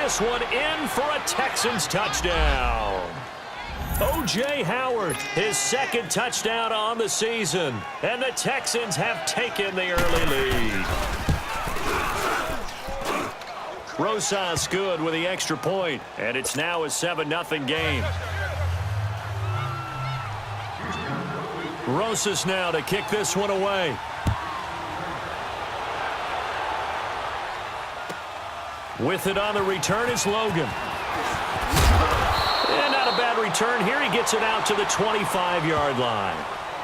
this one in for a Texans touchdown. O.J. Howard, his second touchdown on the season, and the Texans have taken the early lead. Rosas good with the extra point, and it's now a 7-0 game. Rosas now to kick this one away. With it on the return is Logan. And not a bad return here. He gets it out to the 25-yard line.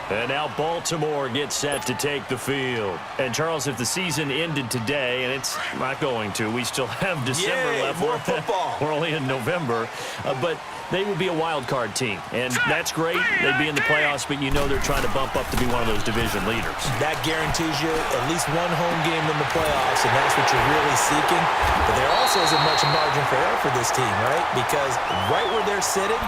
And now Baltimore gets set to take the field. And, Charles, if the season ended today, and it's not going to, we still have December left. More football. We're only in November. But they would be a wild card team. And that's great. They'd be in the playoffs, but you know they're trying to bump up to be one of those division leaders. That guarantees you at least one home game in the playoffs, and that's what you're really seeking. But there also isn't much margin for error for this team, right? Because right where they're sitting,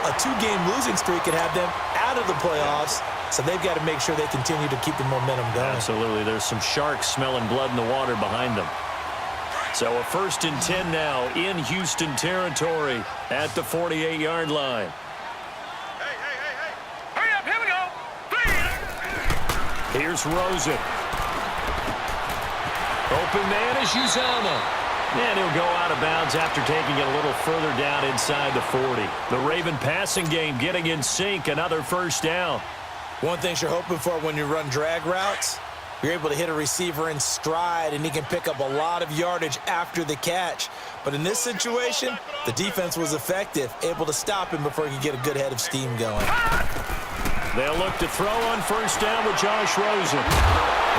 a 2-game losing streak could have them out of the playoffs, so they've got to make sure they continue to keep the momentum going. Absolutely. There's some sharks smelling blood in the water behind them. So a 1st and 10 now in Houston territory at the 48-yard line. Hey. Hurry up, here we go. Here's Rosen. Open man is Uzama. And he'll go out of bounds after taking it a little further down inside the 40. The Raven passing game getting in sync. Another first down. One thing you're hoping for when you run drag routes, you're able to hit a receiver in stride, and he can pick up a lot of yardage after the catch. But in this situation, the defense was effective, able to stop him before he could get a good head of steam going. They'll look to throw on first down with Josh Rosen.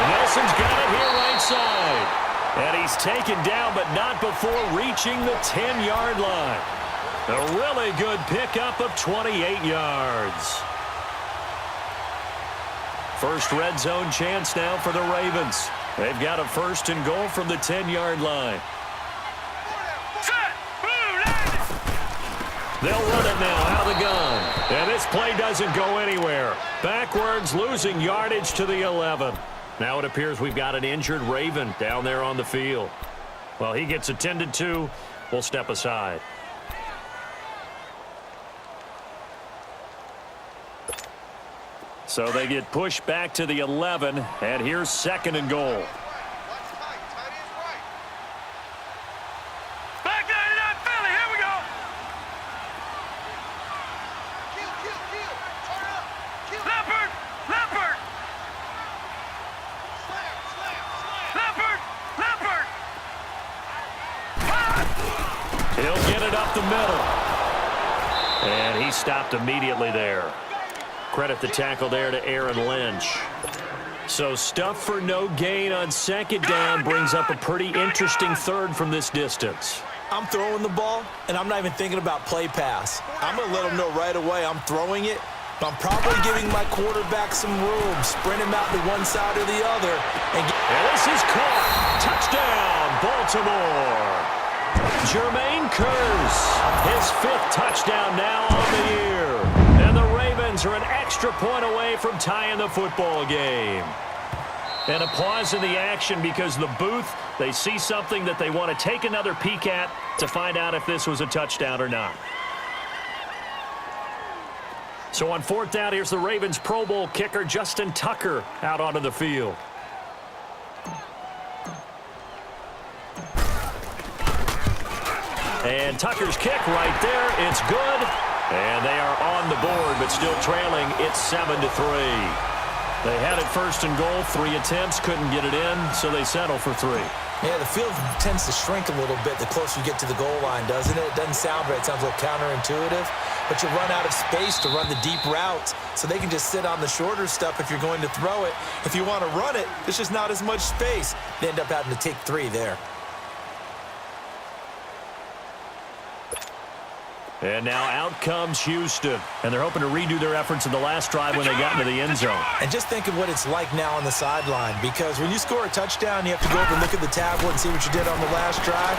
Nelson's got it here right side. And he's taken down, but not before reaching the 10-yard line. A really good pickup of 28 yards. First red zone chance now for the Ravens. They've got a 1st and goal from the 10-yard line. They'll run it now out of the gun. And this play doesn't go anywhere. Backwards, losing yardage to the 11. Now it appears we've got an injured Raven down there on the field. Well, he gets attended to. We'll step aside. So they get pushed back to the 11, and here's 2nd and goal. Back 99, Philly, here we go. Leopard. He'll get it up the middle. And he stopped immediately there. Credit the tackle there to Aaron Lynch. So stuff for no gain on 2nd down brings up a pretty interesting 3rd from this distance. I'm throwing the ball, and I'm not even thinking about play pass. I'm going to let him know right away I'm throwing it, but I'm probably giving my quarterback some room, sprint him out to one side or the other. And this is caught. Touchdown, Baltimore. Jermaine Kearse, his 5th touchdown now on the year. And the Ravens are an extra point away from tying the football game. And a pause in the action because the booth, they see something that they want to take another peek at to find out if this was a touchdown or not. So on 4th down, here's the Ravens Pro Bowl kicker Justin Tucker out onto the field. And Tucker's kick right there. It's good. And they are on the board, but still trailing. It's 7-3. They had it 1st and goal. 3 attempts. Couldn't get it in, so they settle for 3. Yeah, the field tends to shrink a little bit the closer you get to the goal line, doesn't it? It doesn't sound right. It sounds a little counterintuitive. But you run out of space to run the deep routes, so they can just sit on the shorter stuff if you're going to throw it. If you want to run it, there's just not as much space. They end up having to take 3 there. And now out comes Houston. And they're hoping to redo their efforts in the last drive when they got into the end zone. And just think of what it's like now on the sideline, because when you score a touchdown, you have to go over and look at the tablet and see what you did on the last drive.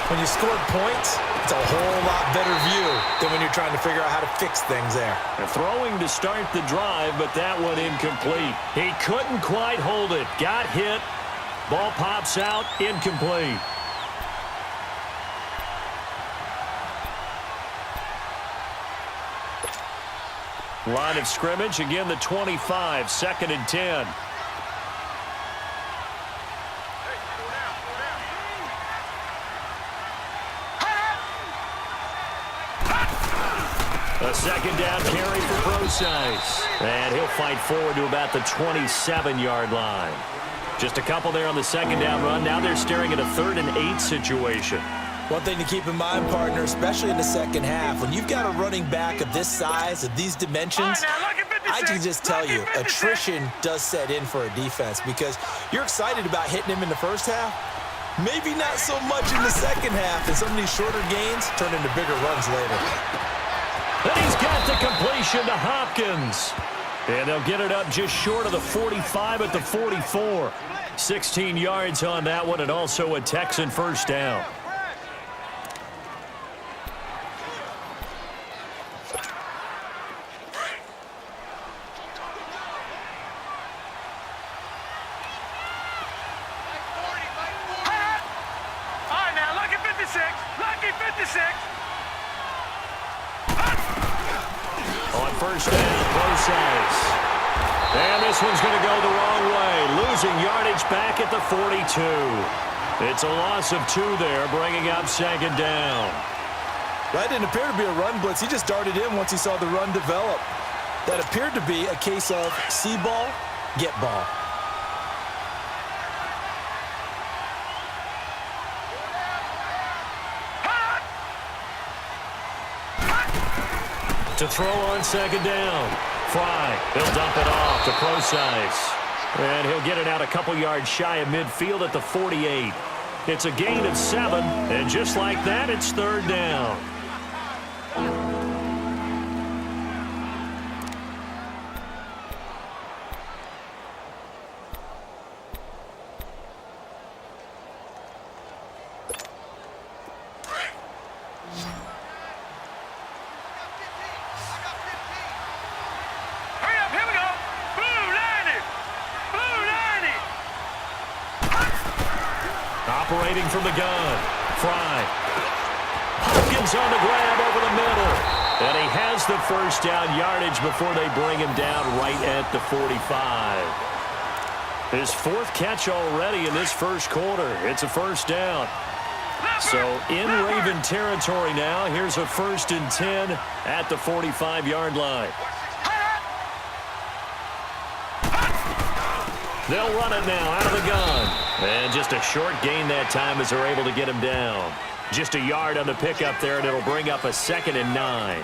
When you scored points, it's a whole lot better view than when you're trying to figure out how to fix things there. They're throwing to start the drive, but that one incomplete. He couldn't quite hold it. Got hit. Ball pops out, incomplete. Line of scrimmage, again the 25, 2nd and 10. A 2nd down carry for Procise. And he'll fight forward to about the 27-yard line. Just a couple there on the 2nd down run. Now they're staring at a 3rd and 8 situation. One thing to keep in mind, partner, especially in the second half, when you've got a running back of this size, of these dimensions, I can just tell you, attrition does set in for a defense because you're excited about hitting him in the first half. Maybe not so much in the second half, and some of these shorter gains turn into bigger runs later. And he's got the completion to Hopkins. And they'll get it up just short of the 45 at the 44. 16 yards on that one, and also a Texan first down. On first down, Procise. And this one's going to go the wrong way. Losing yardage back at the 42. It's a loss of 2 there, bringing up 2nd down. That didn't appear to be a run blitz. He just darted in once he saw the run develop. That appeared to be a case of see ball, get ball. To throw on 2nd down. Fry, he'll dump it off to Procise. And he'll get it out a couple yards shy of midfield at the 48. It's a gain of 7, and just like that, it's 3rd down. Operating from the gun. Fry. Hopkins on the grab over the middle. And he has the first down yardage before they bring him down right at the 45. His 4th catch already in this first quarter. It's a first down. So in Raven territory now, here's a 1st and 10 at the 45-yard line. They'll run it now out of the gun. And just a short gain that time as they're able to get him down. Just a yard on the pickup there, and it'll bring up a 2nd and 9.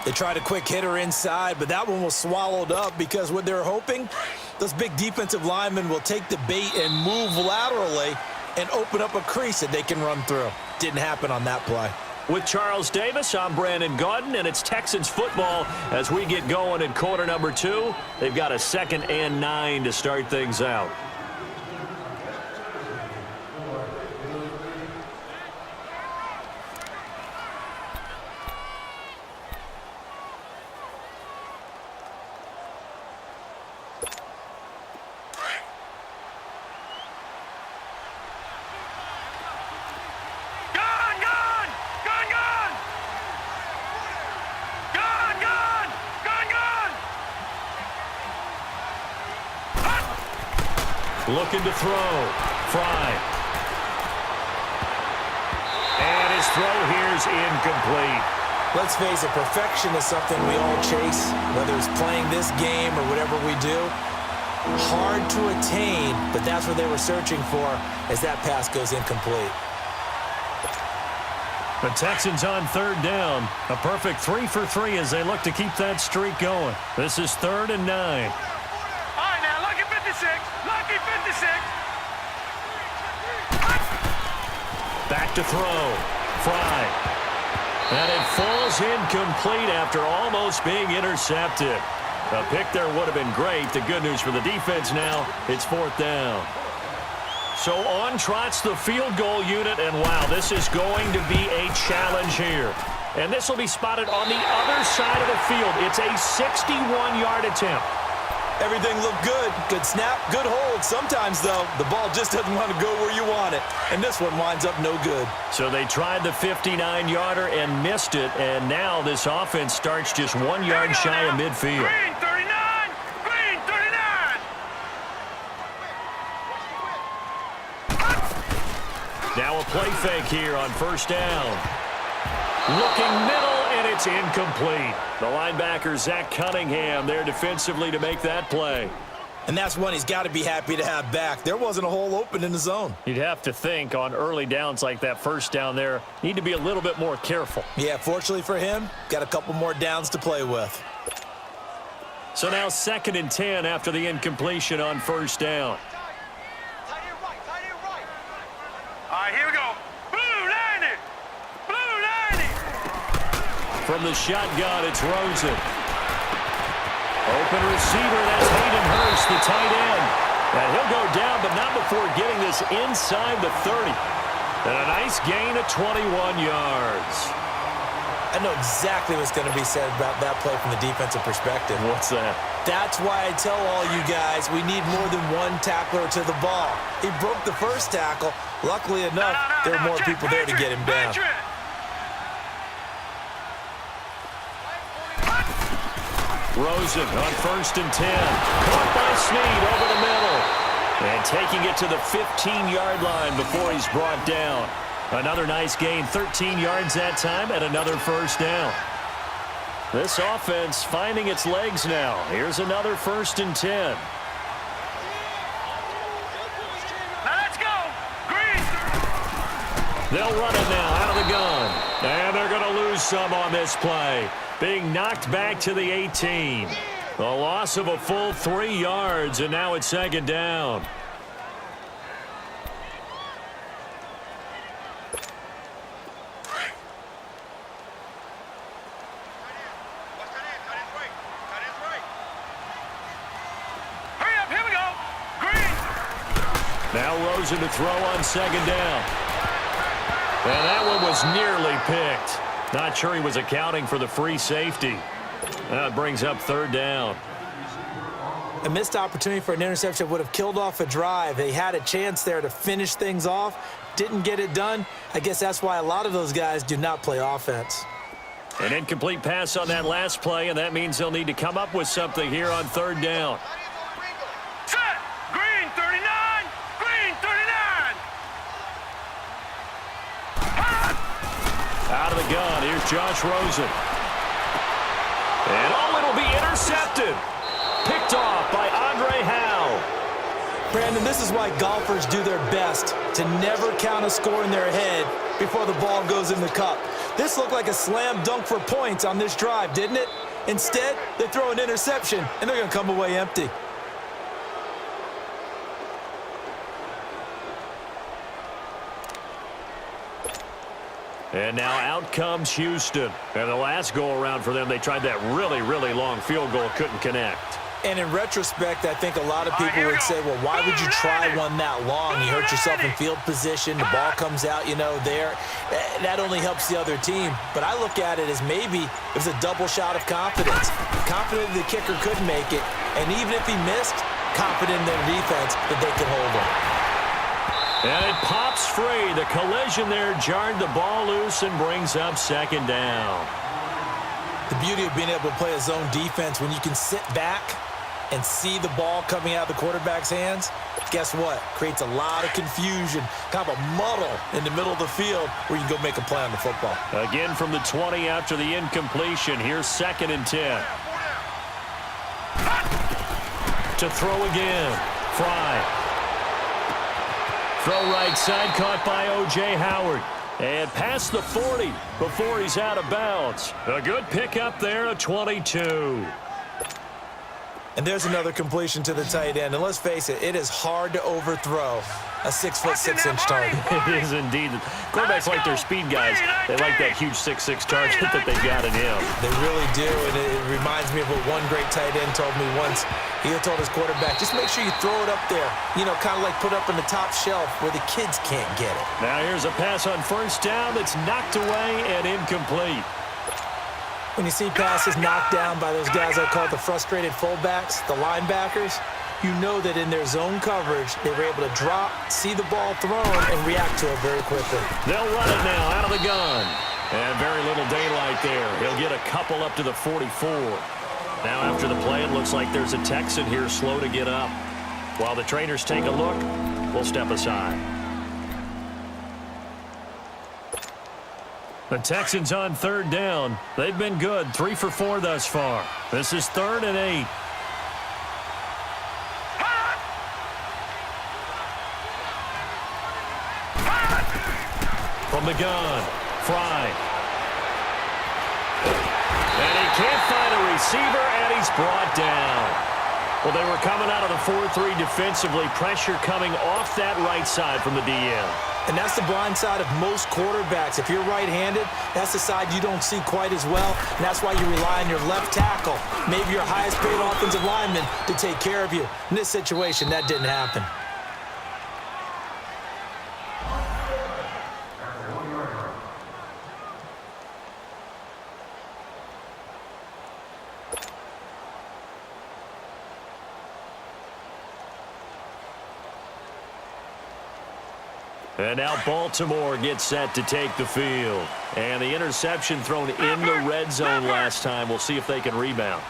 They tried a quick hitter inside, but that one was swallowed up because what they're hoping, those big defensive linemen will take the bait and move laterally and open up a crease that they can run through. Didn't happen on that play. With Charles Davis, I'm Brandon Gaudin, and it's Texans football as we get going in quarter number 2. They've got a 2nd and 9 to start things out. Looking to throw. Fry. And his throw here's incomplete. Let's face it, perfection is something we all chase, whether it's playing this game or whatever we do. Hard to attain, but that's what they were searching for as that pass goes incomplete. The Texans on 3rd down. A perfect 3 for 3 as they look to keep that streak going. This is 3rd and 9. Back to throw. Fry. And it falls incomplete after almost being intercepted. A pick there would have been great. The good news for the defense now, it's 4th down. So on trots the field goal unit, and wow, this is going to be a challenge here. And this will be spotted on the other side of the field. It's a 61-yard attempt. Everything looked good. Good snap, good hold. Sometimes, though, the ball just doesn't want to go where you want it. And this one winds up no good. So they tried the 59-yarder and missed it, and now this offense starts just 1 yard shy of midfield. Green 39! Green 39! Now a play fake here on first down. Looking middle, and it's incomplete. The linebacker, Zach Cunningham, there defensively to make that play. And that's one he's got to be happy to have back. There wasn't a hole open in the zone. You'd have to think on early downs like that first down there, need to be a little bit more careful. Yeah, fortunately for him, got a couple more downs to play with. So now 2nd and 10 after the incompletion on first down. All right, here we go. Blue 90! Blue 90! From the shotgun, it's Rosen. Open receiver, that's Hayden Hurst, the tight end. And he'll go down, but not before getting this inside the 30. And a nice gain of 21 yards. I know exactly what's going to be said about that play from the defensive perspective. What's that? That's why I tell all you guys we need more than one tackler to the ball. He broke the first tackle. Luckily enough, there were more people there to get him down. Rosen on 1st and 10. Caught by Snead over the middle. And taking it to the 15-yard line before he's brought down. Another nice gain, 13 yards that time, and another first down. This offense finding its legs now. Here's another 1st and 10. Now let's go! Green! They'll run it now out of the gun. And they're going to lose some on this play. Being knocked back to the 18. The loss of a full 3 yards, and now it's 2nd down. Hurry up, here we go! Green! Now Rosen to throw on 2nd down. And that one was nearly picked. Not sure he was accounting for the free safety. That brings up 3rd down. A missed opportunity for an interception would have killed off a drive. They had a chance there to finish things off. Didn't get it done. I guess that's why a lot of those guys do not play offense. An incomplete pass on that last play, and that means they'll need to come up with something here on 3rd down. Set! Green 39! Green 39! Out of the gun, here's Josh Rosen. And oh, it'll be intercepted. Picked off by Andre Howe. Brandon, this is why golfers do their best to never count a score in their head before the ball goes in the cup. This looked like a slam dunk for points on this drive, didn't it? Instead, they throw an interception, and they're going to come away empty. And now out comes Houston. And the last go-around for them, they tried that really, really long field goal, couldn't connect. And in retrospect, I think a lot of people would say, well, why would you try one that long? You hurt yourself in field position. The ball comes out, there. That only helps the other team. But I look at it as maybe it was a double shot of confidence. Confident the kicker could make it. And even if he missed, confident in their defense that they could hold him. And it pops free. The collision there jarred the ball loose and brings up 2nd down. The beauty of being able to play a zone defense when you can sit back and see the ball coming out of the quarterback's hands, guess what? Creates a lot of confusion, kind of a muddle in the middle of the field where you can go make a play on the football. Again from the 20 after the incompletion. Here's 2nd and 10. To throw again. Fry. Throw right side, caught by O.J. Howard. And past the 40 before he's out of bounds. A good pickup there, a 22. And there's another completion to the tight end. And let's face it, it is hard to overthrow a 6'6" target. It is indeed. Quarterbacks like their speed guys. They like that huge 6'6" target that they got in him. They really do, and it reminds me of what one great tight end told me once. He had told his quarterback, just make sure you throw it up there, kind of like put up in the top shelf where the kids can't get it. Now here's a pass on 1st down that's knocked away and incomplete. When you see passes knocked down by those guys I call the frustrated fullbacks, the linebackers, you know that in their zone coverage, they were able to drop, see the ball thrown, and react to it very quickly. They'll run it now out of the gun. And very little daylight there. He'll get a couple up to the 44. Now after the play, it looks like there's a Texan here slow to get up. While the trainers take a look, we'll step aside. The Texans on third down. They've been good, 3 for 4 thus far. This is 3rd and 8. From the gun, Fry. And he can't find a receiver, and he's brought down. Well, they were coming out of the 4-3 defensively. Pressure coming off that right side from the DN. And that's the blind side of most quarterbacks. If you're right-handed, that's the side you don't see quite as well, and that's why you rely on your left tackle, maybe your highest-paid offensive lineman, to take care of you. In this situation, that didn't happen. And now Baltimore gets set to take the field. And the interception thrown in the red zone last time. We'll see if they can rebound.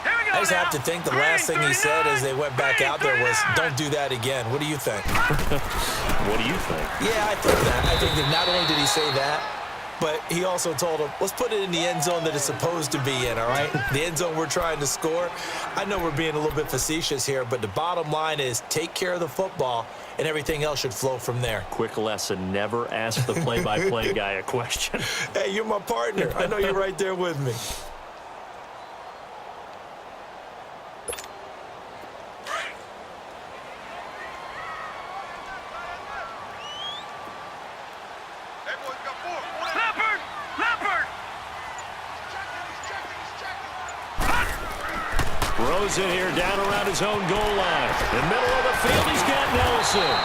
I just have to think the last thing he said as they went back out there was, don't do that again. What do you think? What do you think? Yeah, I think that. I think that not only did he say that, but he also told him, let's put it in the end zone that it's supposed to be in, all right? The end zone we're trying to score. I know we're being a little bit facetious here, but the bottom line is take care of the football, and everything else should flow from there. Quick lesson, never ask the play-by-play guy a question. Hey, you're my partner. I know you're right there with me. Rosen here down around his own goal line. In the middle of the field, he's got Nelson.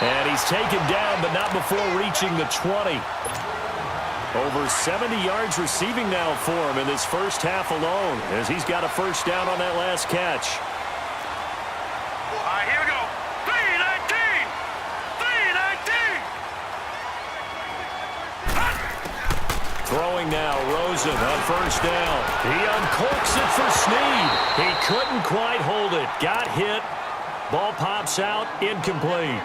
And he's taken down, but not before reaching the 20. Over 70 yards receiving now for him in this first half alone, as he's got a first down on that last catch. All right, here we go. 3-19! 3-19! Throwing now, Rosen on first down. He uncorks it for Snead. He couldn't quite hold it. Got hit. Ball pops out, incomplete.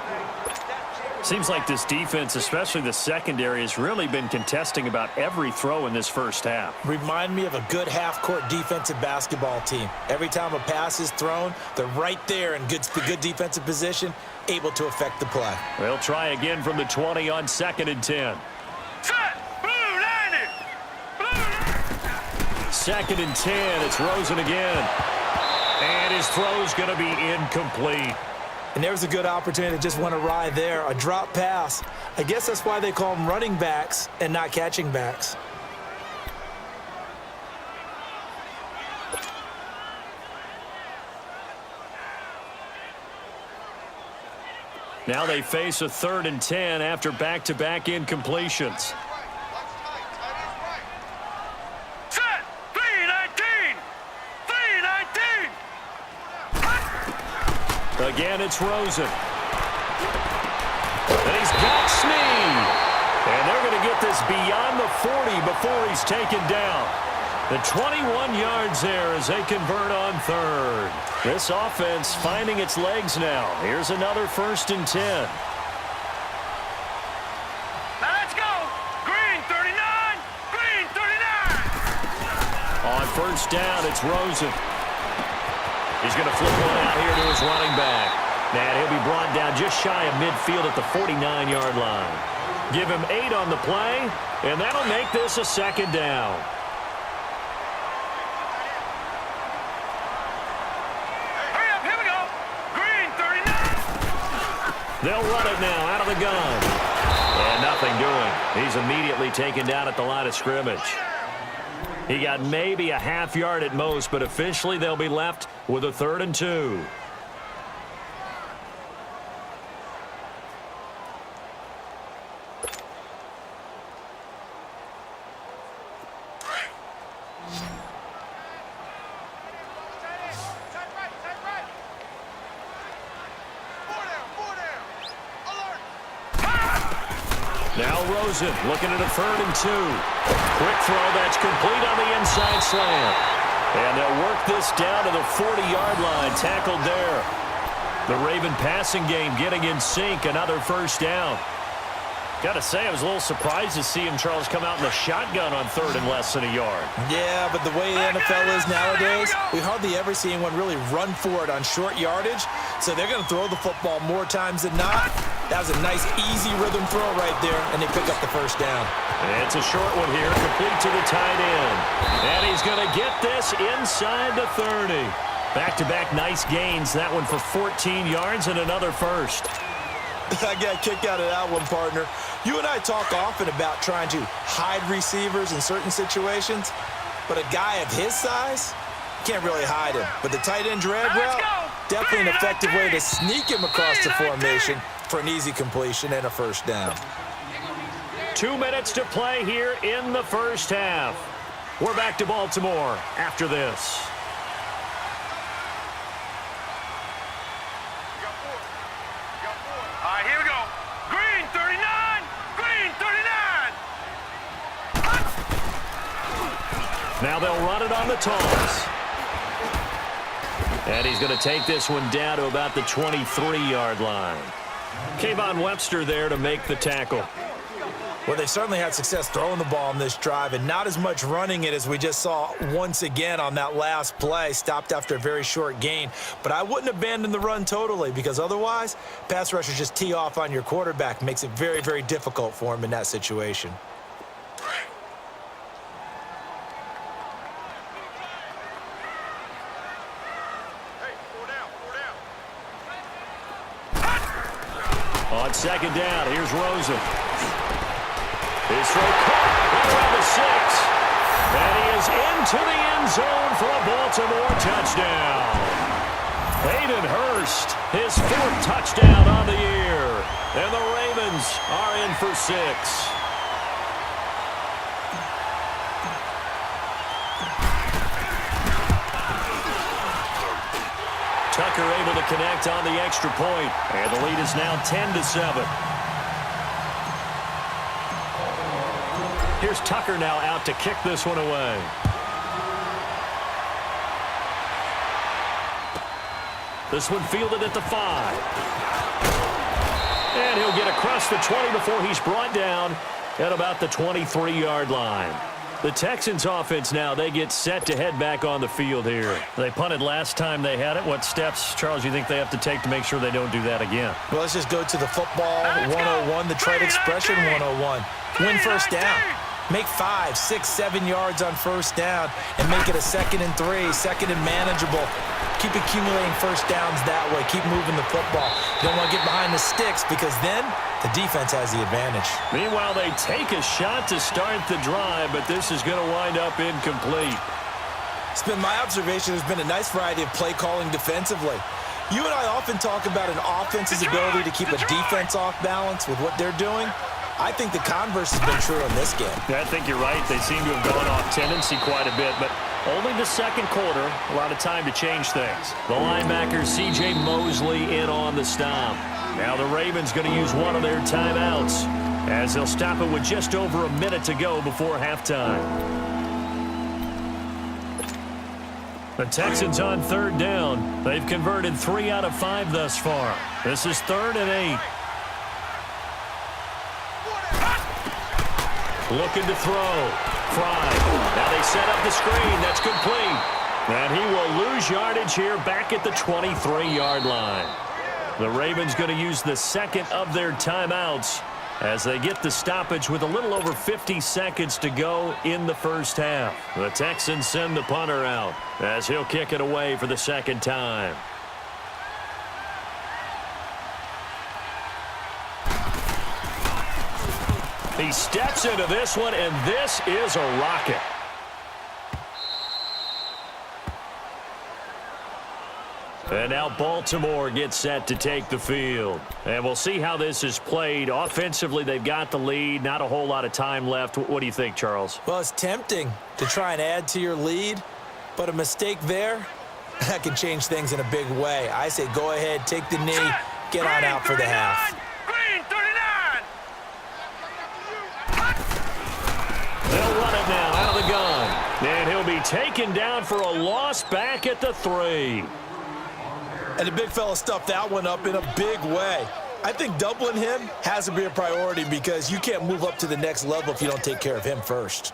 Seems like this defense, especially the secondary, has really been contesting about every throw in this first half. Remind me of a good half-court defensive basketball team. Every time a pass is thrown, they're right there in good defensive position, able to affect the play. They'll try again from the 20 on 2nd and 10. Set! Blue 90! Blue 2nd and 10. It's Rosen again. And his throw's going to be incomplete. And there's a good opportunity that just went awry there. A drop pass. I guess that's why they call them running backs and not catching backs. Now they face a 3rd and 10 after back-to-back incompletions. Set! 3-19! 3-19! Again, it's Rosen. And he's got Snead. And they're going to get this beyond the 40 before he's taken down. The 21 yards there as they convert on 3rd. This offense finding its legs now. Here's another 1st and 10. Now let's go! Green 39! Green 39! On first down, it's Rosen. He's going to flip one out here to his running back. And he'll be brought down just shy of midfield at the 49-yard line. Give him 8 on the play, and that'll make this a 2nd down. Hurry up, here we go! Green 39! They'll run it now out of the gun. And nothing doing. He's immediately taken down at the line of scrimmage. He got maybe a half yard at most, but officially they'll be left with a 3rd and 2. Now Rosen looking at a 3rd and 2. Quick throw that's complete on the inside slant. And they'll work this down to the 40-yard line. Tackled there. The Raven passing game getting in sync. Another first down. Got to say, I was a little surprised to see him, Charles, come out in the shotgun on 3rd and less than a yard. Yeah, but the way the NFL is nowadays, we hardly ever see anyone really run for it on short yardage. So they're going to throw the football more times than not. That was a nice, easy rhythm throw right there, and they pick up the first down. It's a short one here, complete to the tight end. And he's going to get this inside the 30. Back-to-back nice gains. That one for 14 yards and another first. I got a kick out of that one, partner. You and I talk often about trying to hide receivers in certain situations, but a guy of his size, can't really hide him. But the tight end drag route, definitely an effective way to sneak him across the formation for an easy completion and a first down. 2 minutes to play here in the first half. We're back to Baltimore after this. All right, here we go. Green 39. Green 39. Now they'll run it on the toss. And he's going to take this one down to about the 23-yard line. Kayvon Webster there to make the tackle. Well, they certainly had success throwing the ball on this drive and not as much running it as we just saw once again on that last play. Stopped after a very short gain. But I wouldn't abandon the run totally because otherwise, pass rushers just tee off on your quarterback. Makes it very, very difficult for him in that situation. On second down, here's Rosen. His throw caught right around the 6. And he is into the end zone for a Baltimore touchdown. Hayden Hurst, his 4th touchdown on the year. And the Ravens are in for 6. Tucker able to connect on the extra point. And the lead is now 10-7. Here's Tucker now out to kick this one away. This one fielded at the 5. And he'll get across the 20 before he's brought down at about the 23-yard line. The Texans offense now, they get set to head back on the field here. They punted last time they had it. What steps, Charles, you think they have to take to make sure they don't do that again? Well, let's just go to the football 101, the trade expression 101. Win first down. Make 5, 6, 7 yards on first down and make it a 2nd and 3, 2nd and manageable. Keep accumulating first downs that way. Keep moving the football. You don't want to get behind the sticks because then the defense has the advantage. Meanwhile, they take a shot to start the drive, but this is going to wind up incomplete. It's been my observation there's been a nice variety of play calling defensively. You and I often talk about an offense's ability to keep a defense off balance with what they're doing. I think the converse has been true in this game. I think you're right. They seem to have gone off tendency quite a bit, but only the second quarter, a lot of time to change things. The linebacker, C.J. Mosley, in on the stop. Now the Ravens going to use one of their timeouts as they'll stop it with just over a minute to go before halftime. The Texans on 3rd down. They've converted 3 out of 5 thus far. This is 3rd and 8. Looking to throw. Fry. Now they set up the screen. That's complete. And he will lose yardage here back at the 23-yard line. The Ravens going to use the 2nd of their timeouts as they get the stoppage with a little over 50 seconds to go in the first half. The Texans send the punter out as he'll kick it away for the 2nd time. He steps into this one, and this is a rocket. And now Baltimore gets set to take the field. And we'll see how this is played. Offensively, they've got the lead. Not a whole lot of time left. What do you think, Charles? Well, it's tempting to try and add to your lead, but a mistake there, that can change things in a big way. I say go ahead, take the knee, get on out for the half. Green 39. out of the gun. And he'll be taken down for a loss back at the 3. And the big fella stuffed that one up in a big way. I think doubling him has to be a priority because you can't move up to the next level if you don't take care of him first.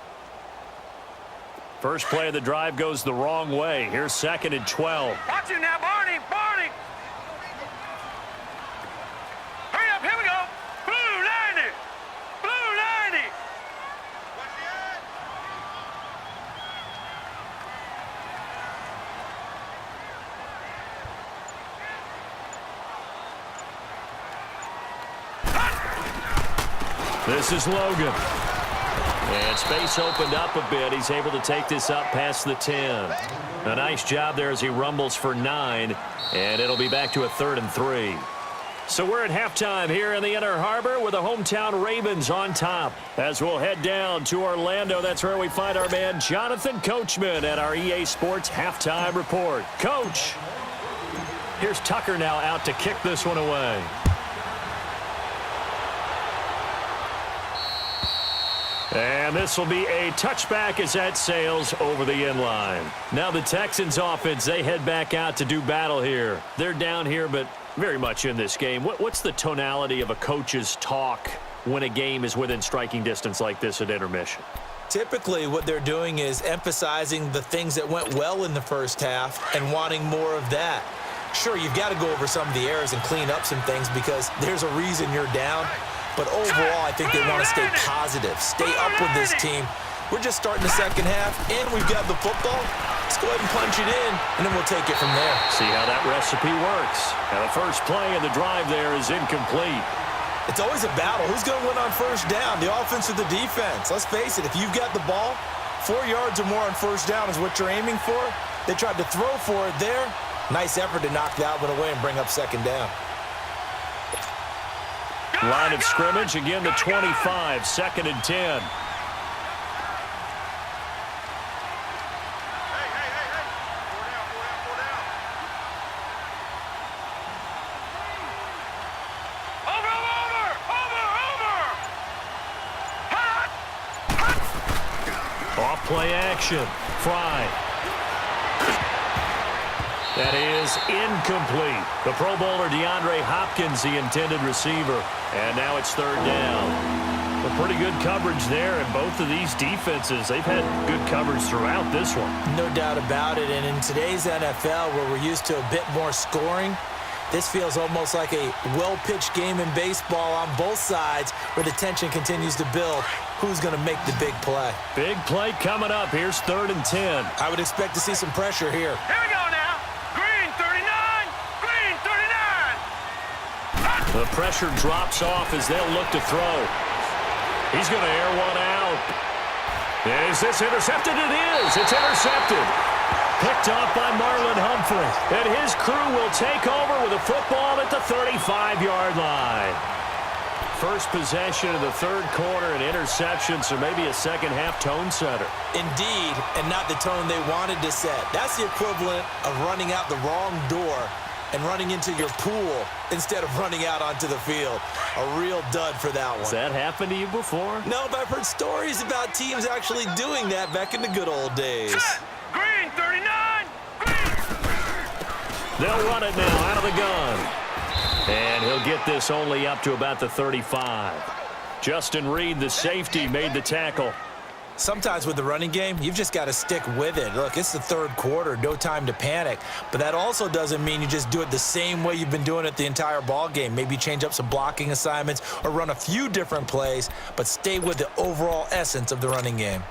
First play of the drive goes the wrong way. Here's 2nd and 12. Watch it now, Barney. Barney. Hurry up. Here we go. Blue 90. Blue 90. What's the This is Logan. And space opened up a bit. He's able to take this up past the 10. A nice job there as he rumbles for 9. And it'll be back to a 3rd and 3. So we're at halftime here in the Inner Harbor with the hometown Ravens on top. As we'll head down to Orlando, that's where we find our man Jonathan Coachman at our EA Sports Halftime Report. Coach, here's Tucker now out to kick this one away. And this will be a touchback as that sails over the end line. Now the Texans offense, they head back out to do battle here. They're down here, but very much in this game. What's the tonality of a coach's talk when a game is within striking distance like this at intermission? Typically, what they're doing is emphasizing the things that went well in the first half and wanting more of that. Sure, you've got to go over some of the errors and clean up some things because there's a reason you're down. But overall, I think they want to stay positive, stay up with this team. We're just starting the second half, and we've got the football. Let's go ahead and punch it in, and then we'll take it from there. See how that recipe works. Now, the first play of the drive there is incomplete. It's always a battle. Who's going to win on first down, the offense or the defense? Let's face it, if you've got the ball, 4 yards or more on first down is what you're aiming for. They tried to throw for it there. Nice effort to knock that one away and bring up second down. Line of scrimmage, again the 25, 2nd and 10. Off play action. Fry. That is incomplete. The Pro Bowler DeAndre Hopkins, the intended receiver. And now it's 3rd down. Well, pretty good coverage there, and both of these defenses, they've had good coverage throughout this one. No doubt about it, and in today's NFL, where we're used to a bit more scoring, this feels almost like a well-pitched game in baseball on both sides where the tension continues to build. Who's going to make the big play? Big play coming up. Here's 3rd and 10. I would expect to see some pressure here. Here we go now. Green 39. Green 39. The pressure drops off as they'll look to throw. He's going to air one out. Is this intercepted? It is. It's intercepted. Picked off by Marlon Humphrey. And his crew will take over with a football at the 35-yard line. First possession of the 3rd quarter, and interception, so maybe a second-half tone setter. Indeed, and not the tone they wanted to set. That's the equivalent of running out the wrong door and running into your pool instead of running out onto the field. A real dud for that one. Has that happened to you before? No, but I've heard stories about teams actually doing that back in the good old days. Green 39. Green. They'll run it now out of the gun. And he'll get this only up to about the 35. Justin Reed, the safety, made the tackle. Sometimes with the running game, you've just got to stick with it. Look, it's the 3rd quarter, no time to panic. But that also doesn't mean you just do it the same way you've been doing it the entire ball game. Maybe change up some blocking assignments or run a few different plays, but stay with the overall essence of the running game.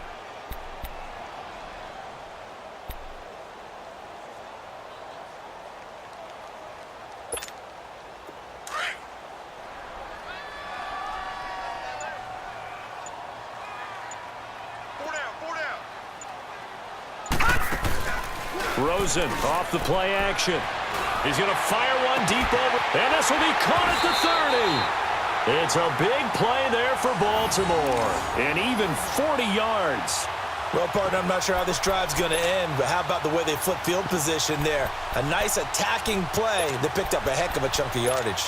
Rosen off the play action. He's going to fire one deep over, and this will be caught at the 30. It's a big play there for Baltimore, and even 40 yards. Well, partner, I'm not sure how this drive's going to end, but how about the way they flip field position there? A nice attacking play that picked up a heck of a chunk of yardage.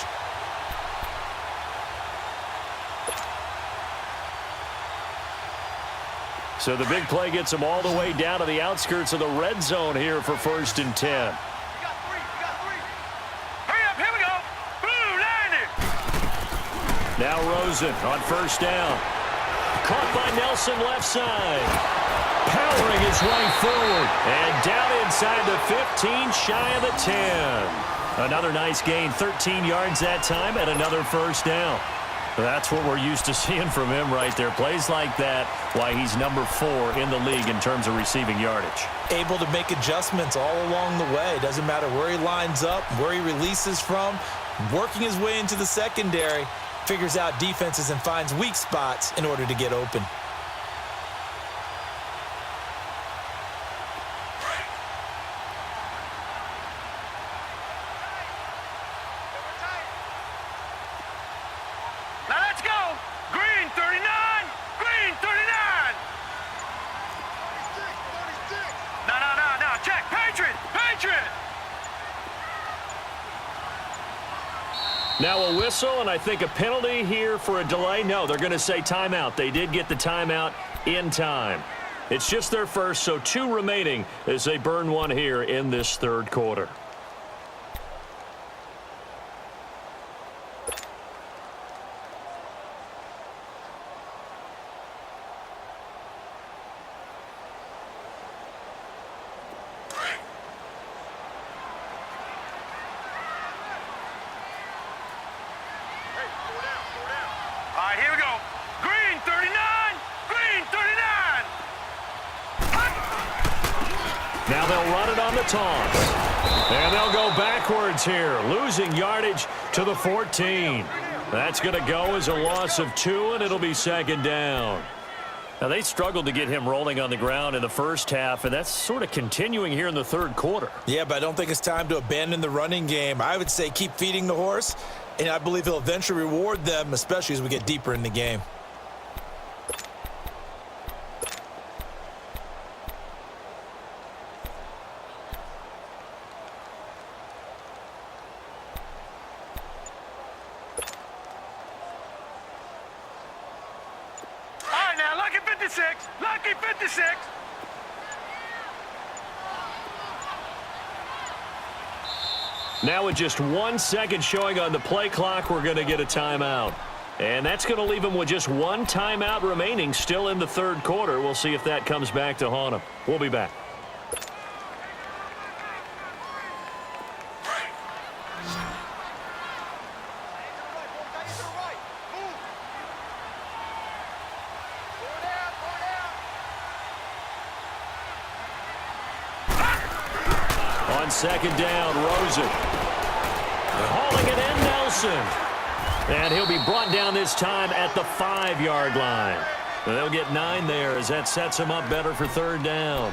So the big play gets them all the way down to the outskirts of the red zone here for 1st and 10. You got three. Hurry up, here we go. Blue, line it. Now Rosen on 1st down. Caught by Nelson left side. Powering his way forward. And down inside the 15, shy of the 10. Another nice gain, 13 yards that time, and another 1st down. That's what we're used to seeing from him right there. Plays like that, why he's number 4 in the league in terms of receiving yardage. Able to make adjustments all along the way. Doesn't matter where he lines up, where he releases from. Working his way into the secondary. Figures out defenses and finds weak spots in order to get open. Now let's go. Green 39. Green 39. No. Check. Patriot. Now a whistle, and I think a penalty here for a delay. No, they're going to say timeout. They did get the timeout in time. It's just their first, so 2 remaining as they burn one here in this 3rd quarter. All right, here we go. Green 39. Green 39. Now they'll run it on the toss. And they'll go backwards here, losing yardage to the 14. That's going to go as a loss of 2, and it'll be 2nd down. Now, they struggled to get him rolling on the ground in the first half, and that's sort of continuing here in the 3rd quarter. Yeah, but I don't think it's time to abandon the running game. I would say keep feeding the horse, and I believe he'll eventually reward them, especially as we get deeper in the game. All right, now, lucky 56. Lucky 56. Now with just 1 second showing on the play clock, we're going to get a timeout. And that's going to leave them with just 1 timeout remaining still in the 3rd quarter. We'll see if that comes back to haunt them. We'll be back. On 2nd down, Rosen. Hauling it in, Nelson. And he'll be brought down this time at the 5-yard line. They'll get 9 there as that sets him up better for 3rd down.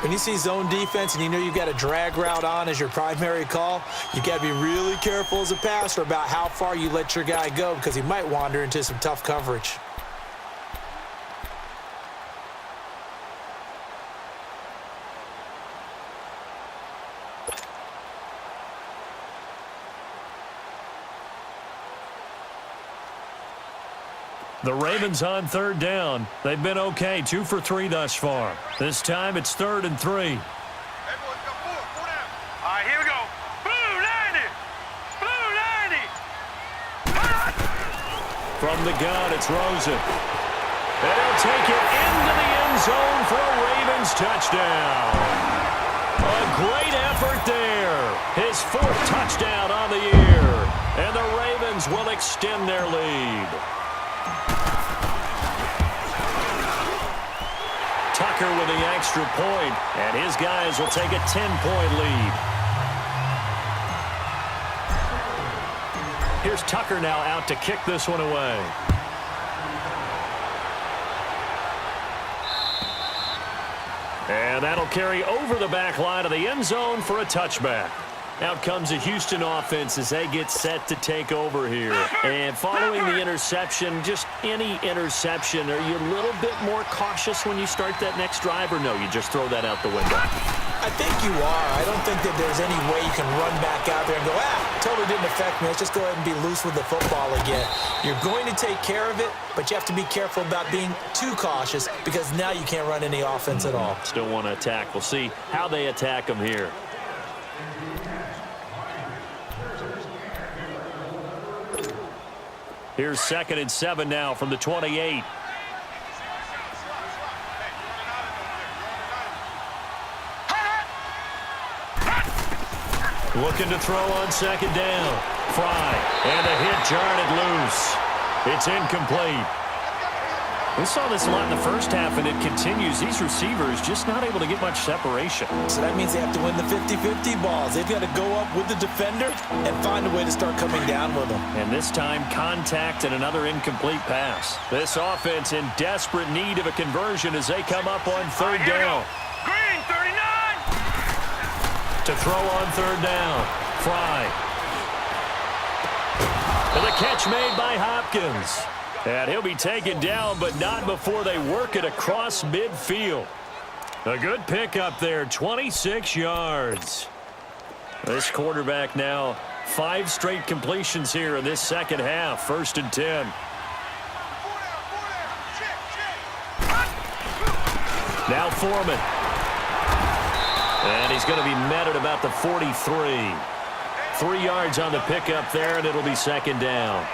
When you see zone defense and you know you've got a drag route on as your primary call, you got to be really careful as a passer about how far you let your guy go because he might wander into some tough coverage. The Ravens on 3rd down. They've been okay, 2 for 3 thus far. This time it's 3rd and 3. Everyone's got 4 down. All right, here we go. Blue 90. Blue 90. From the gun, it's Rosen. And he'll take it into the end zone for a Ravens touchdown. A great effort there. His 4th touchdown on the year. And the Ravens will extend their lead. Tucker with the extra point, and his guys will take a 10-point lead. Here's Tucker now out to kick this one away. And that'll carry over the back line of the end zone for a touchback. Out comes the Houston offense as they get set to take over here. And following the interception, just any interception, are you a little bit more cautious when you start that next drive, or no, you just throw that out the window? I think you are. I don't think that there's any way you can run back out there and go, totally didn't affect me. Let's just go ahead and be loose with the football again. You're going to take care of it, but you have to be careful about being too cautious because now you can't run any offense at all. Still want to attack. We'll see how they attack them here. Here's 2nd and 7 now from the 28. Looking to throw on 2nd down. Fry, and a hit jarred it loose. It's incomplete. We saw this a lot in the first half, and it continues. These receivers just not able to get much separation. So that means they have to win the 50-50 balls. They've got to go up with the defender and find a way to start coming down with them. And this time, contact and another incomplete pass. This offense in desperate need of a conversion as they come up on 3rd down. Green, 39. To throw on 3rd down. Fry. And the catch made by Hopkins. And he'll be taken down, but not before they work it across midfield. A good pickup there, 26 yards. This quarterback now 5 straight completions here in this second half. 1st and 10. Now Foreman. And he's going to be met at about the 43. 3 yards on the pickup there, and it'll be 2nd down.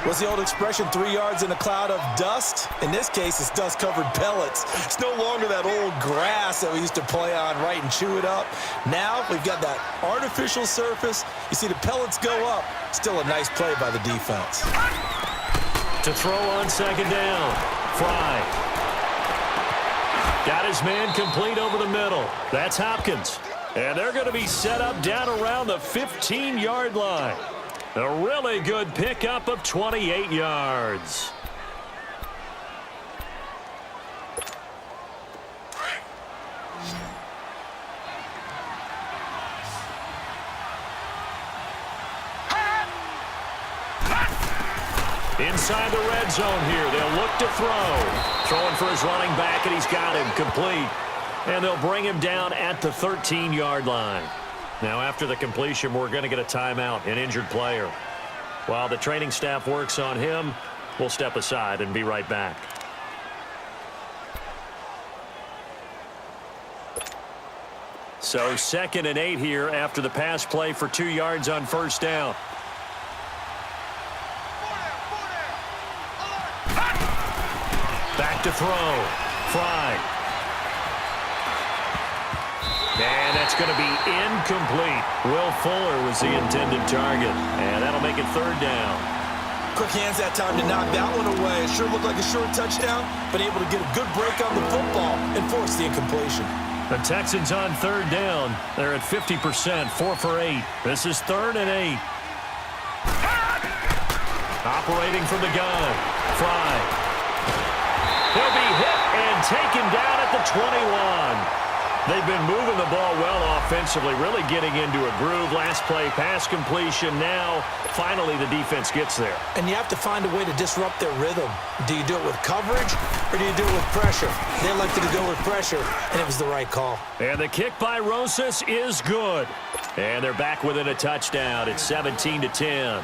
What's the old expression, 3 yards in a cloud of dust? In this case, it's dust-covered pellets. It's no longer that old grass that we used to play on, right, and chew it up. Now we've got that artificial surface. You see the pellets go up. Still a nice play by the defense. To throw on 2nd down. Fry. Got his man complete over the middle. That's Hopkins. And they're going to be set up down around the 15-yard line. A really good pickup of 28 yards. Inside the red zone here. They'll look to throw. Throwing for his running back, and he's got him complete. And they'll bring him down at the 13-yard line. Now, after the completion, we're going to get a timeout, an injured player. While the training staff works on him, we'll step aside and be right back. So 2nd and 8 here after the pass play for 2 yards on 1st down. Back to throw. Fry. And that's going to be incomplete. Will Fuller was the intended target. And that'll make it 3rd down. Quick hands that time to knock that one away. It sure looked like a short touchdown, but able to get a good break on the football and force the incompletion. The Texans on 3rd down. They're at 50%, 4 for 8. This is 3rd and 8. Operating from the gun. Fry. He'll be hit and taken down at the 21. They've been moving the ball well offensively, really getting into a groove. Last play, pass completion. Now, finally, the defense gets there. And you have to find a way to disrupt their rhythm. Do you do it with coverage, or do you do it with pressure? They elected to go with pressure, and it was the right call. And the kick by Rosas is good. And they're back within a touchdown. It's 17-10.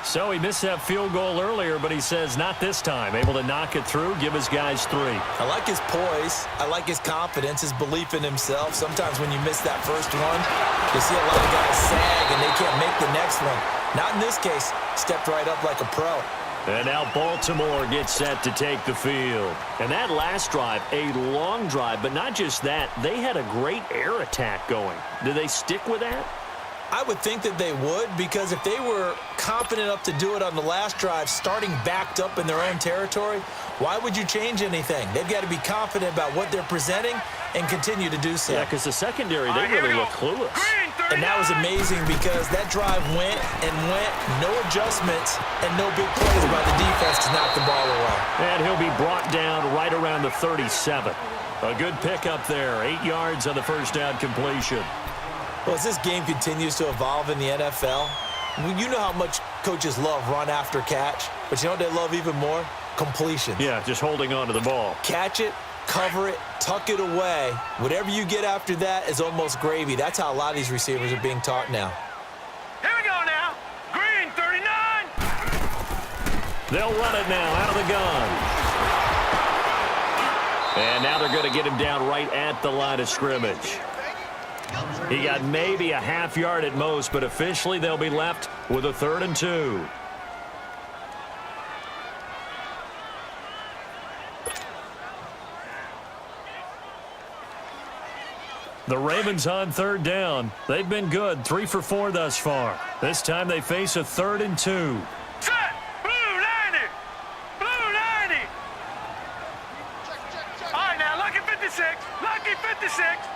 So he missed that field goal earlier, but he says not this time. Able to knock it through, give his guys 3. I like his poise. I like his confidence, his belief in himself. Sometimes when you miss that first one, you see a lot of guys sag and they can't make the next one. Not in this case. Stepped right up like a pro. And now Baltimore gets set to take the field. And that last drive, a long drive, but not just that. They had a great air attack going. Do they stick with that? I would think that they would, because if they were confident enough to do it on the last drive, starting backed up in their own territory, why would you change anything? They've got to be confident about what they're presenting and continue to do so. Yeah, because the secondary, they really look clueless. And that was amazing because that drive went and went, no adjustments, and no big plays by the defense to knock the ball away. And he'll be brought down right around the 37. A good pickup there, 8 yards on the first down completion. Well, as this game continues to evolve in the NFL, you know how much coaches love run after catch, but you know what they love even more? Completion. Yeah, just holding on to the ball. Catch it, cover it, tuck it away. Whatever you get after that is almost gravy. That's how a lot of these receivers are being taught now. Here we go now. Green 39. They'll run it now out of the gun. And now they're going to get him down right at the line of scrimmage. He got maybe a half yard at most, but officially they'll be left with a 3rd and 2. The Ravens on 3rd down. They've been good, 3 for 4 thus far. This time they face a 3rd and 2. Set. Blue 90. Blue 90. All right, now, lucky 56. Lucky 56.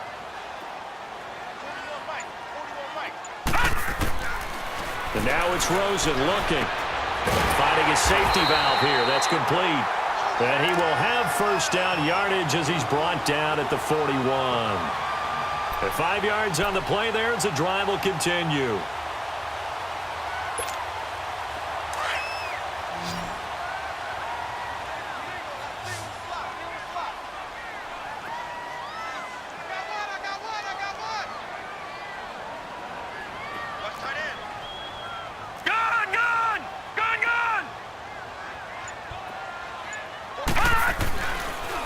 And now it's Rosen looking. Finding his safety valve here. That's complete. And he will have 1st down yardage as he's brought down at the 41. At 5 yards on the play there as the drive will continue.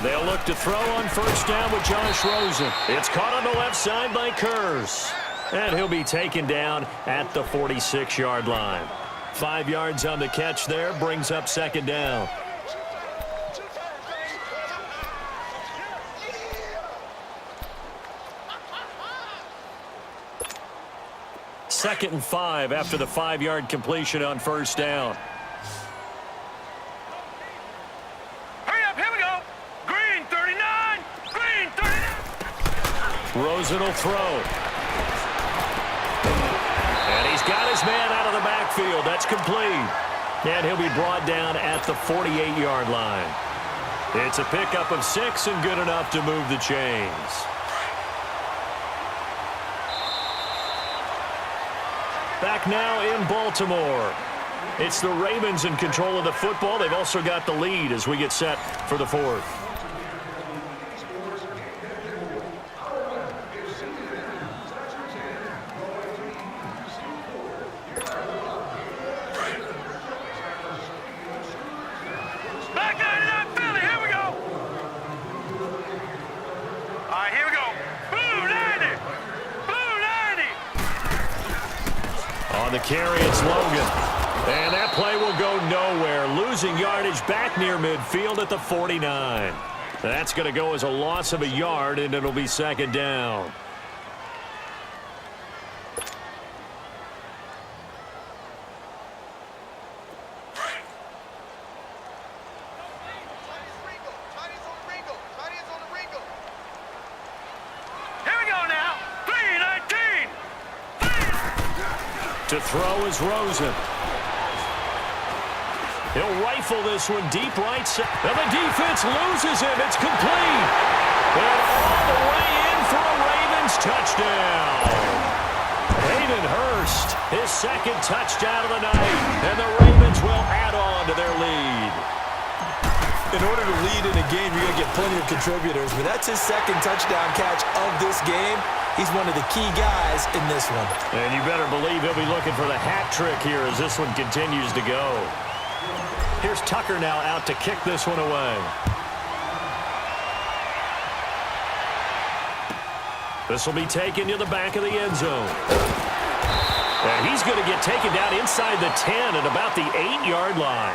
They'll look to throw on 1st down with Josh Rosen. It's caught on the left side by Kurz. And he'll be taken down at the 46-yard line. 5 yards on the catch there, brings up 2nd down. Second and 5 after the 5-yard completion on 1st down. Rosen will throw. And he's got his man out of the backfield. That's complete. And he'll be brought down at the 48-yard line. It's a pickup of 6 and good enough to move the chains. Back now in Baltimore. It's the Ravens in control of the football. They've also got the lead as we get set for the 4th. Carry, it's Logan. And that play will go nowhere. Losing yardage back near midfield at the 49. That's going to go as a loss of a yard, and it'll be 2nd down. To throw is Rosen. He'll rifle this one deep right side. And the defense loses him. It's complete. And all the way in for a Ravens touchdown. Hayden Hurst, his 2nd touchdown of the night. And the Ravens will add on to their lead. In order to lead in a game, you're going to get plenty of contributors. But that's his 2nd touchdown catch of this game. He's one of the key guys in this one. And you better believe he'll be looking for the hat trick here as this one continues to go. Here's Tucker now out to kick this one away. This will be taken to the back of the end zone. And he's going to get taken down inside the 10 at about the 8-yard line.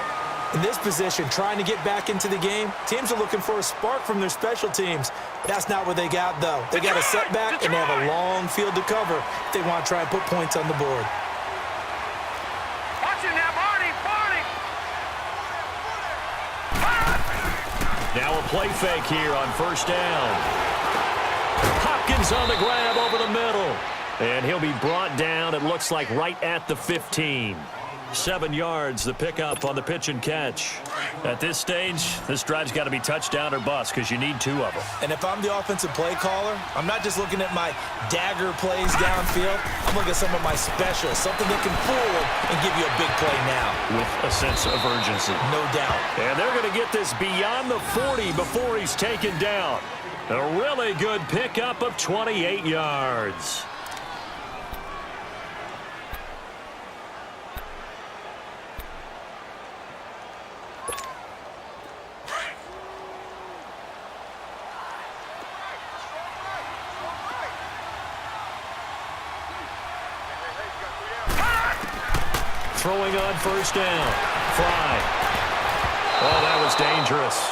In this position, trying to get back into the game, teams are looking for a spark from their special teams. That's not what they got, though. They got a setback, and they have a long field to cover if they want to try and put points on the board. Watch it now, Barney! Now a play fake here on 1st down. Hopkins on the grab over the middle. And he'll be brought down, it looks like, right at the 15. 7 yards, the pickup on the pitch and catch. At this stage, this drive's got to be touchdown or bust because you need 2 of them. And if I'm the offensive play caller, I'm not just looking at my dagger plays downfield. I'm looking at some of my specials, something that can fool them and give you a big play now. With a sense of urgency. No doubt. And they're going to get this beyond the 40 before he's taken down. A really good pickup of 28 yards. Throwing on first down. Fly. Oh, that was dangerous.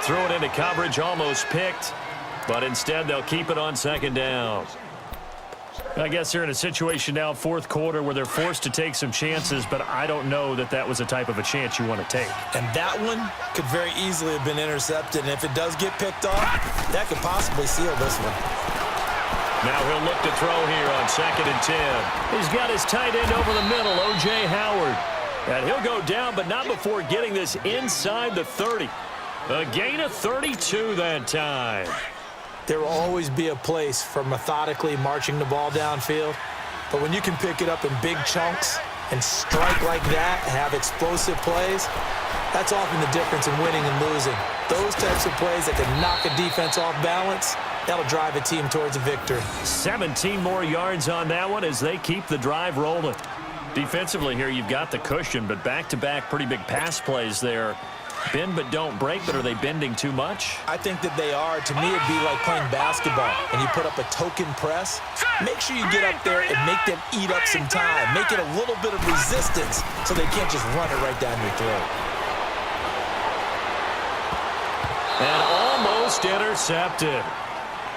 Threw it into coverage, almost picked, but instead they'll keep it on second down. I guess they're in a situation now, fourth quarter, where they're forced to take some chances, but I don't know that that was the type of a chance you want to take. And that one could very easily have been intercepted, and if it does get picked off, that could possibly seal this one. Now he'll look to throw here on 2nd and 10. He's got his tight end over the middle, O.J. Howard. And he'll go down, but not before getting this inside the 30. A gain of 32 that time. There will always be a place for methodically marching the ball downfield, but when you can pick it up in big chunks and strike like that, have explosive plays, that's often the difference in winning and losing. Those types of plays that can knock a defense off balance, that'll drive a team towards a victory. 17 more yards on that one as they keep the drive rolling. Defensively here, you've got the cushion, but back-to-back pretty big pass plays there. Bend but don't break, but are they bending too much? I think that they are. To me, it'd be like playing basketball, and you put up a token press. Make sure you get up there and make them eat up some time. Make it a little bit of resistance so they can't just run it right down your throat. And almost intercepted.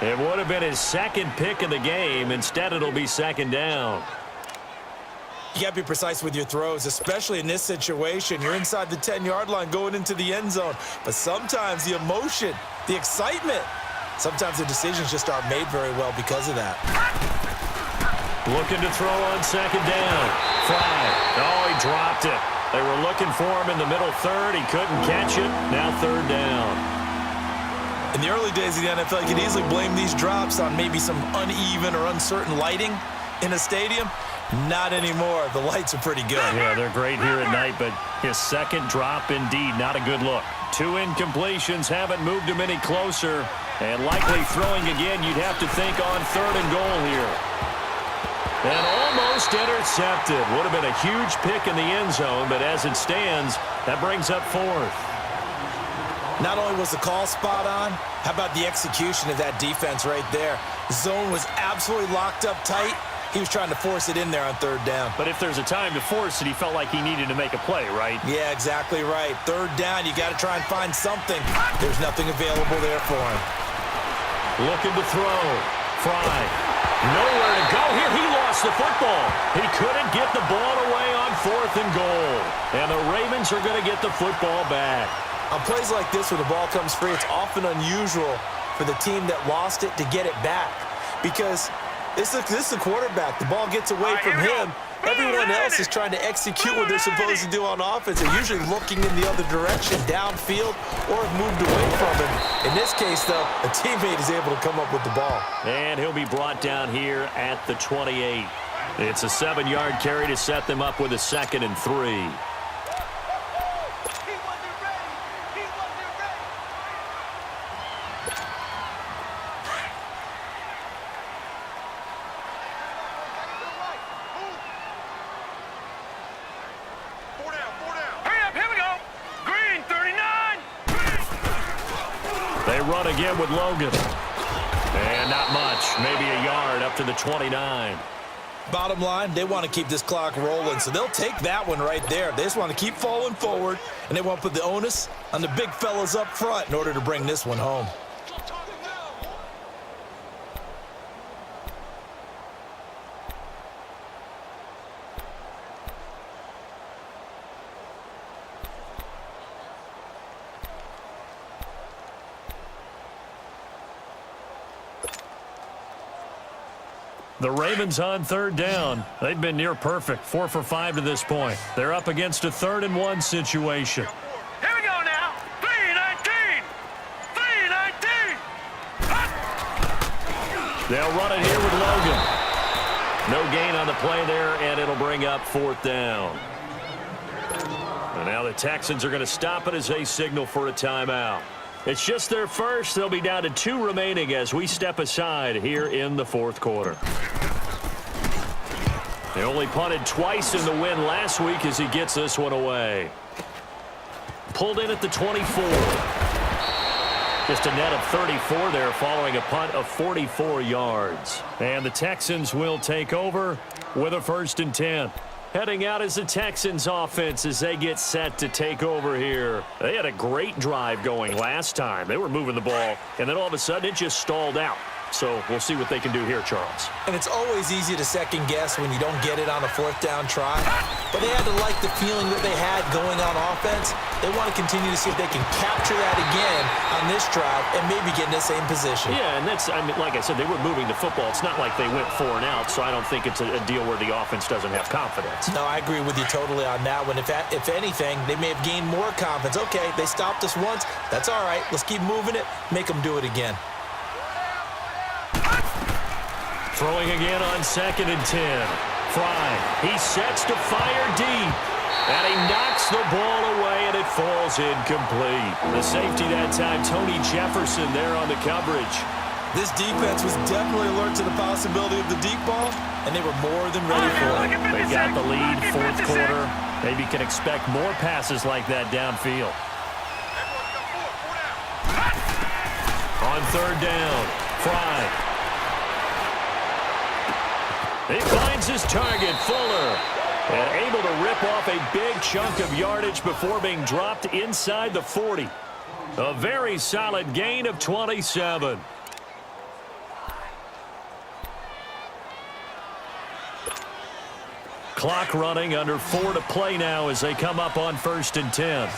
It would have been his second pick of the game. Instead, it'll be second down. You got to be precise with your throws, especially in this situation. You're inside the 10-yard line going into the end zone. But sometimes the emotion, the excitement, sometimes the decisions just aren't made very well because of that. Looking to throw on second down. Fly. Oh, he dropped it. They were looking for him in the middle third. He couldn't catch it. Now third down. In the early days of the NFL, you could easily blame these drops on maybe some uneven or uncertain lighting in a stadium. Not anymore. The lights are pretty good. Yeah, they're great here at night, but his second drop, indeed, not a good look. 2 incompletions haven't moved him any closer, and likely throwing again, you'd have to think on 3rd and goal here. And almost intercepted. Would have been a huge pick in the end zone, but as it stands, that brings up 4th. Not only was the call spot on, how about the execution of that defense right there? The zone was absolutely locked up tight. He was trying to force it in there on 3rd down. But if there's a time to force it, he felt like he needed to make a play, right? Yeah, exactly right. 3rd down, you got to try and find something. There's nothing available there for him. Looking to throw. Fry. Nowhere to go here. He lost the football. He couldn't get the ball away on 4th and goal. And the Ravens are going to get the football back. On plays like this where the ball comes free, it's often unusual for the team that lost it to get it back. Because this is the quarterback. The ball gets away from him. Everyone else is trying to execute what they're supposed to do on offense. They're usually looking in the other direction, downfield, or have moved away from him. In this case, though, a teammate is able to come up with the ball. And he'll be brought down here at the 28. It's a 7-yard carry to set them up with a 2nd and 3. They run again with Logan. And not much. Maybe a yard up to the 29. Bottom line, they want to keep this clock rolling, so they'll take that one right there. They just want to keep falling forward, and they want to put the onus on the big fellas up front in order to bring this one home. The Ravens on third down. They've been near perfect, 4 for 5 to this point. They're up against a 3rd-and-1 situation. Here we go now. 3-19. 3-19. They'll run it here with Logan. No gain on the play there, and it'll bring up 4th down. And now the Texans are going to stop it as they signal for a timeout. It's just their first. They'll be down to 2 remaining as we step aside here in the 4th quarter. They only punted twice in the win last week as he gets this one away. Pulled in at the 24. Just a net of 34 there following a punt of 44 yards. And the Texans will take over with a 1st and 10. Heading out as the Texans offense as they get set to take over here. They had a great drive going last time. They were moving the ball, and then all of a sudden it just stalled out. So we'll see what they can do here, Charles. And it's always easy to second guess when you don't get it on a 4th down try. But they had to like the feeling that they had going on offense. They want to continue to see if they can capture that again on this drive and maybe get in the same position. Yeah, and that's, I mean, like I said, they were moving the football. It's not like they went 4 and out, so I don't think it's a deal where the offense doesn't have confidence. No, I agree with you totally on that one. If anything, they may have gained more confidence. Okay, they stopped us once. That's all right. Let's keep moving it. Make them do it again. Throwing again on 2nd and 10. Fry, he sets to fire deep. And he knocks the ball away, and it falls incomplete. The safety that time, Tony Jefferson there on the coverage. This defense was definitely alert to the possibility of the deep ball, and they were more than ready for it. They got the lead, 4th quarter. Maybe can expect more passes like that downfield. On 3rd down, Fry. He finds his target, Fuller, and able to rip off a big chunk of yardage before being dropped inside the 40. A very solid gain of 27. Clock running, under 4 to play now as they come up on 1st and 10.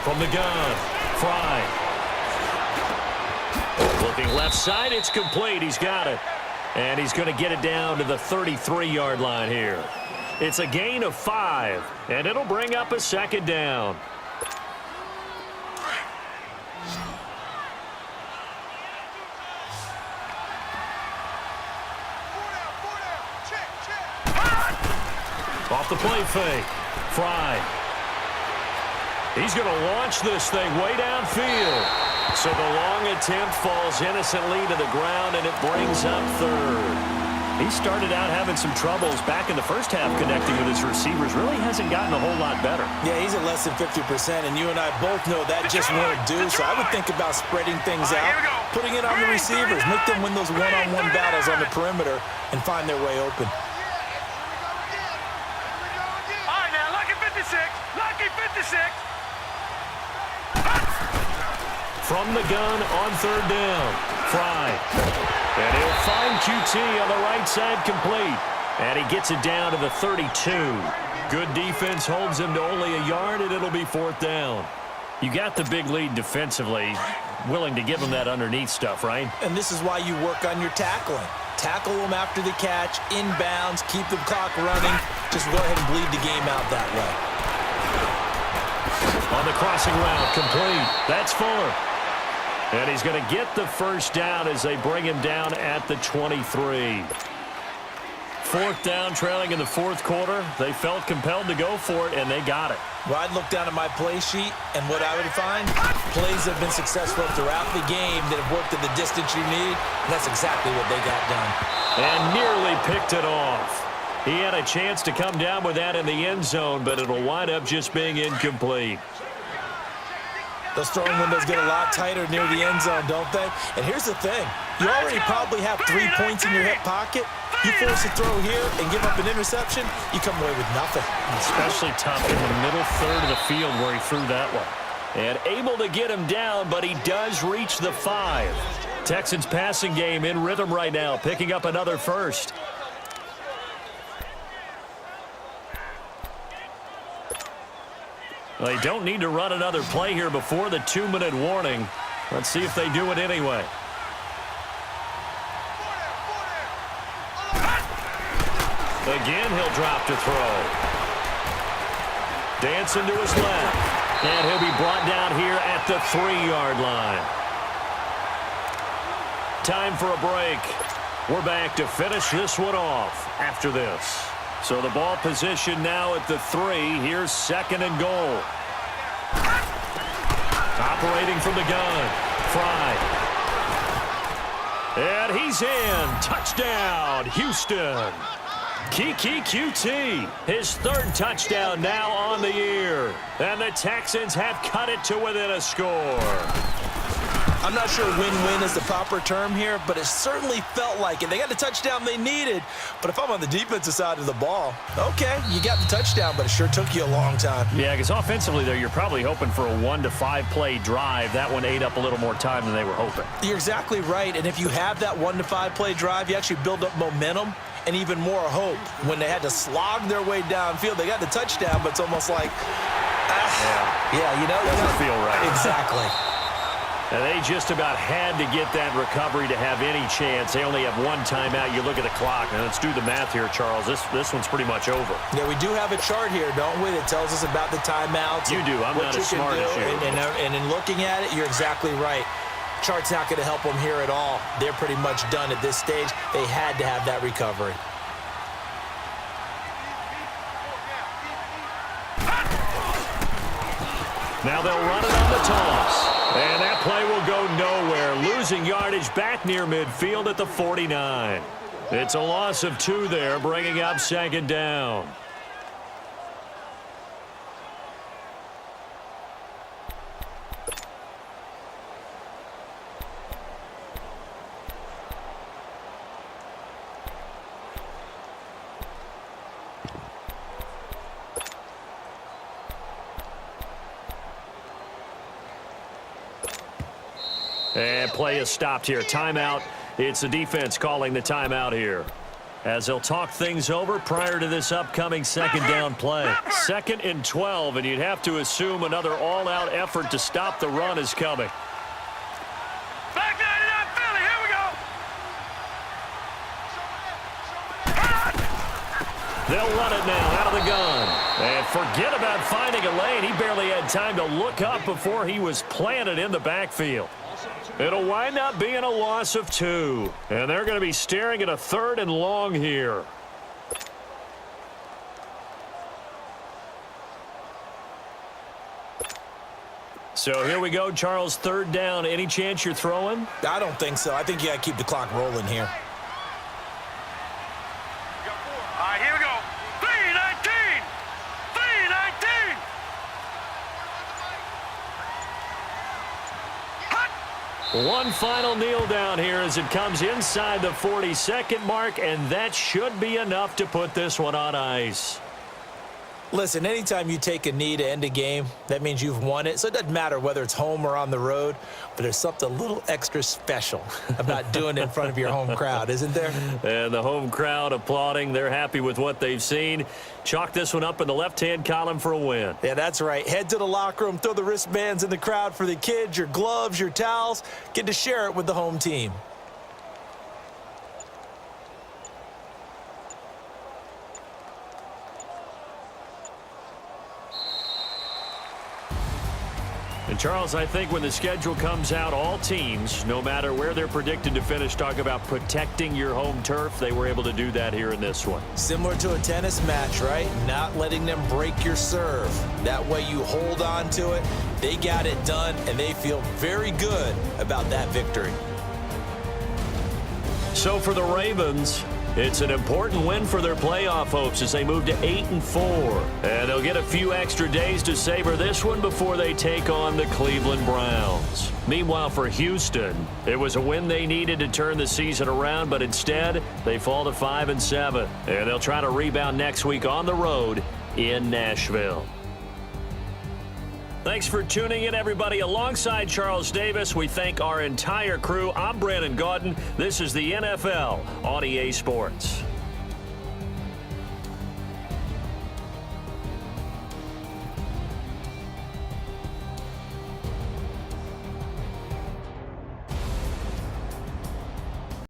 From the gun, Fry. Looking left side, it's complete. He's got it. And he's going to get it down to the 33-yard line here. It's a gain of 5, and it'll bring up a 2nd down. Off the play fake, Fry. He's going to launch this thing way downfield. So the long attempt falls innocently to the ground, and it brings up 3rd. He started out having some troubles back in the first half connecting with his receivers. Really hasn't gotten a whole lot better. Yeah, he's at less than 50%, and you and I both know that just won't do. So I would think about spreading things out, putting it on the receivers, make them win those one-on-one battles on the perimeter, and find their way open. All right, now, lucky 56. Lucky 56. From the gun on 3rd down, Fry. And he'll find QT on the right side complete. And he gets it down to the 32. Good defense holds him to only a yard, and it'll be 4th down. You got the big lead defensively, willing to give him that underneath stuff, right? And this is why you work on your tackling. Tackle them after the catch, inbounds, keep the clock running. Just go ahead and bleed the game out that way. On the crossing route, complete. That's Fuller. And he's going to get the 1st down as they bring him down at the 23. 4th down, trailing in the 4th quarter. They felt compelled to go for it, and they got it. Well, I'd look down at my play sheet, and what I would find, plays have been successful throughout the game that have worked at the distance you need, and that's exactly what they got done. And nearly picked it off. He had a chance to come down with that in the end zone, but it'll wind up just being incomplete. Those throwing windows get a lot tighter near the end zone, don't they? And here's the thing. You already probably have 3 points in your hip pocket. You force a throw here and give up an interception, you come away with nothing. Especially tough in the middle 3rd of the field where he threw that one. And able to get him down, but he does reach the 5. Texans passing game in rhythm right now, picking up another 1st. They don't need to run another play here before the 2-minute warning. Let's see if they do it anyway. Again, he'll drop to throw. Dancing to his left. And he'll be brought down here at the 3-yard line. Time for a break. We're back to finish this one off after this. So the ball position now at the 3. Here's 2nd and goal. Operating from the gun. Fry. And he's in. Touchdown, Houston. Kiki QT, his 3rd touchdown now on the year. And the Texans have cut it to within a score. I'm not sure win-win is the proper term here, but it certainly felt like it. They got the touchdown they needed, but if I'm on the defensive side of the ball, okay, you got the touchdown, but it sure took you a long time. Yeah, because offensively there, you're probably hoping for a 1 to 5 play drive. That one ate up a little more time than they were hoping. You're exactly right, and if you have that 1 to 5 play drive, you actually build up momentum and even more hope. When they had to slog their way downfield, they got the touchdown, but it's almost like, yeah, you know, doesn't feel right. Exactly. And they just about had to get that recovery to have any chance. They only have 1 timeout. You look at the clock, and let's do the math here, Charles. This one's pretty much over. Yeah, we do have a chart here, don't we, that tells us about the timeouts. You do. I'm not as smart as you. And in looking at it, you're exactly right. Chart's not going to help them here at all. They're pretty much done at this stage. They had to have that recovery. Now they'll run it on the toss. And that play will go nowhere. Losing yardage back near midfield at the 49. It's a loss of 2 there, bringing up 2nd down. And play is stopped here. Timeout. It's the defense calling the timeout here, as they'll talk things over prior to this upcoming 2nd down play. 2nd and 12, and you'd have to assume another all-out effort to stop the run is coming. Back 99 Philly, here we go. They'll run it now out of the gun. And forget about finding a lane. He barely had time to look up before he was planted in the backfield. It'll wind up being a loss of 2. And they're going to be staring at a 3rd and long here. So here we go, Charles, 3rd down. Any chance you're throwing? I don't think so. I think you got to keep the clock rolling here. All right, here we go. 3:19. 3:19. One final kneel down here as it comes inside the 40-second mark, and that should be enough to put this one on ice. Listen, anytime you take a knee to end a game, that means you've won it. So it doesn't matter whether it's home or on the road, but there's something a little extra special about doing it in front of your home crowd, isn't there? And the home crowd applauding. They're happy with what they've seen. Chalk this one up in the left-hand column for a win. Yeah, that's right. Head to the locker room, throw the wristbands in the crowd for the kids, your gloves, your towels. Get to share it with the home team. And, Charles, I think when the schedule comes out, all teams, no matter where they're predicted to finish, talk about protecting your home turf. They were able to do that here in this one. Similar to a tennis match, right? Not letting them break your serve. That way you hold on to it. They got it done, and they feel very good about that victory. So for the Ravens, it's an important win for their playoff hopes as they move to 8-4. And they'll get a few extra days to savor this one before they take on the Cleveland Browns. Meanwhile, for Houston, it was a win they needed to turn the season around, but instead, they fall to 5-7. And they'll try to rebound next week on the road in Nashville. Thanks for tuning in, everybody. Alongside Charles Davis, we thank our entire crew. I'm Brandon Gaudin. This is the NFL on EA Sports.